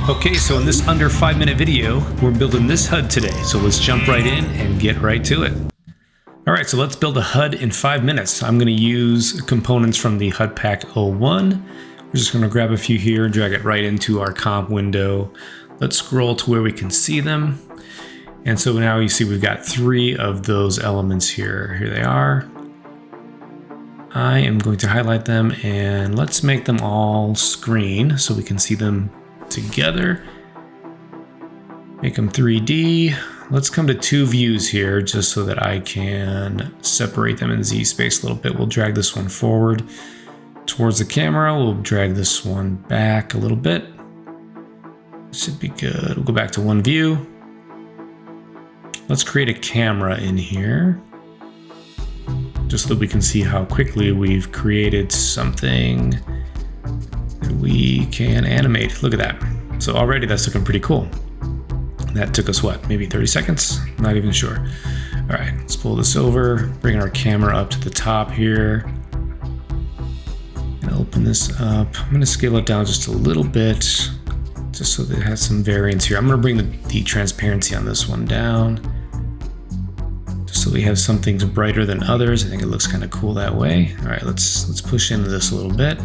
Okay, so in this under 5-minute video, we're building this HUD today. So let's jump right in and get right to it. All right, so let's build a HUD in 5 minutes. I'm gonna use components from the HUD Pack 01. We're just gonna grab a few here and drag it right into our comp window. Let's scroll to where we can see them. And so now you see we've got 3 of those elements here. Here they are. I am going to highlight them and let's make them all screen so we can see them together. Make them 3D. Let's come to 2 views here just so that I can separate them in Z space a little bit. We'll drag this one forward towards the camera. We'll drag this one back a little bit. Should be good. We'll go back to 1 view. Let's create a camera in here just so that we can see how quickly we've created something that we can animate. Look at that. So already that's looking pretty cool. That took us what, maybe 30 seconds? Not even sure. All right, let's pull this over, bring our camera up to the top here. And open this up. I'm gonna scale it down just a little bit, just so that it has some variance here. I'm gonna bring the transparency on this one down, just so we have some things brighter than others. I think it looks kind of cool that way. All right, let's push into this a little bit.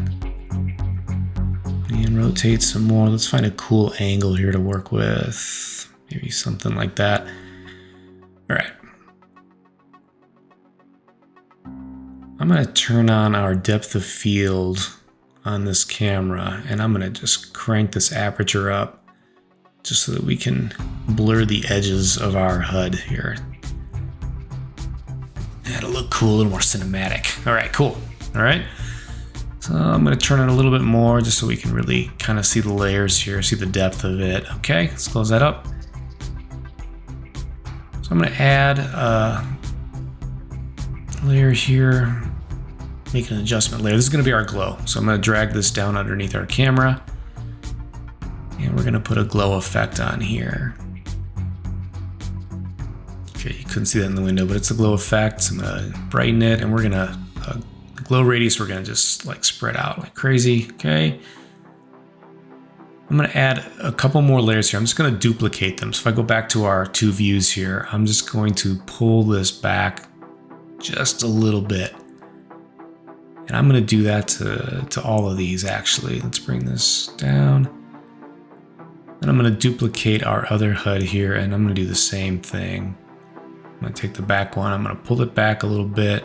And rotate some more. Let's find a cool angle here to work with. Maybe something like that. All right. I'm gonna turn on our depth of field on this camera and I'm gonna just crank this aperture up just so that we can blur the edges of our HUD here. That'll look cool, a little more cinematic. All right, cool. All right. So I'm gonna turn it a little bit more just so we can really kind of see the layers here, see the depth of it. Okay, let's close that up. So I'm gonna add a layer here, make an adjustment layer. This is gonna be our glow. So I'm gonna drag this down underneath our camera and we're gonna put a glow effect on here. Okay, you couldn't see that in the window, but it's a glow effect. So I'm gonna brighten it and we're gonna, the glow radius, we're gonna just like spread out like crazy, okay? I'm gonna add a couple more layers here. I'm just gonna duplicate them. So if I go back to our 2 views here, I'm just going to pull this back just a little bit. And I'm gonna do that to all of these actually. Let's bring this down. And I'm gonna duplicate our other HUD here and I'm gonna do the same thing. I'm gonna take the back one, I'm gonna pull it back a little bit.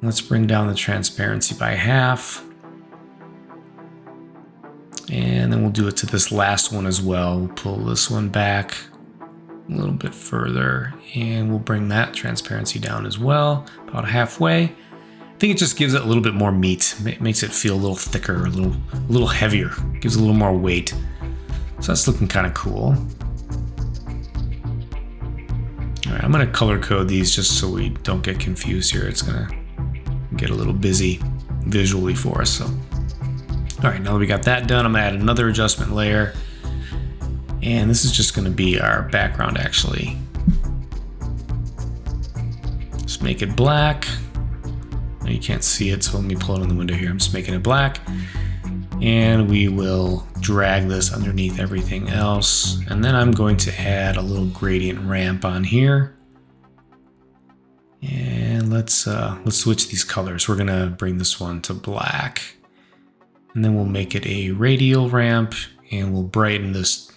Let's bring down the transparency by half. And then we'll do it to this last one as well. We'll pull this one back a little bit further and we'll bring that transparency down as well, about halfway. I think it just gives it a little bit more meat. It makes it feel a little thicker, a little heavier, gives a little more weight. So that's looking kind of cool. All right, I'm gonna color code these just so we don't get confused here. It's gonna get a little busy visually for us. So, all right, now that we got that done, I'm gonna add another adjustment layer. And this is just gonna be our background actually. Just make it black. You can't see it, so let me pull it on the window here. I'm just making it black. And we will drag this underneath everything else. And then I'm going to add a little gradient ramp on here. And let's switch these colors. We're gonna bring this one to black. And then we'll make it a radial ramp and we'll brighten this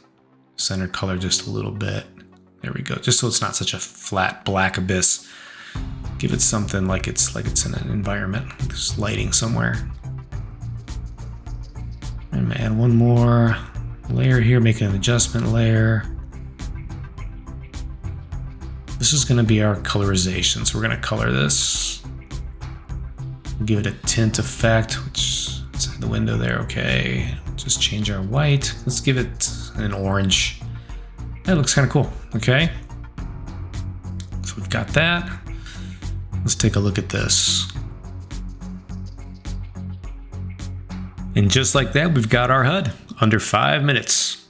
center color just a little bit. There we go, just so it's not such a flat black abyss. Give it something like it's in an environment. There's lighting somewhere. I'm gonna add one more layer here, make an adjustment layer. This is gonna be our colorization. So we're gonna color this. We'll give it a tint effect, which is in the window there, okay. Just change our white. Let's give it an orange. That looks kind of cool, okay. So we've got that. Let's take a look at this. And just like that, we've got our HUD under 5 minutes.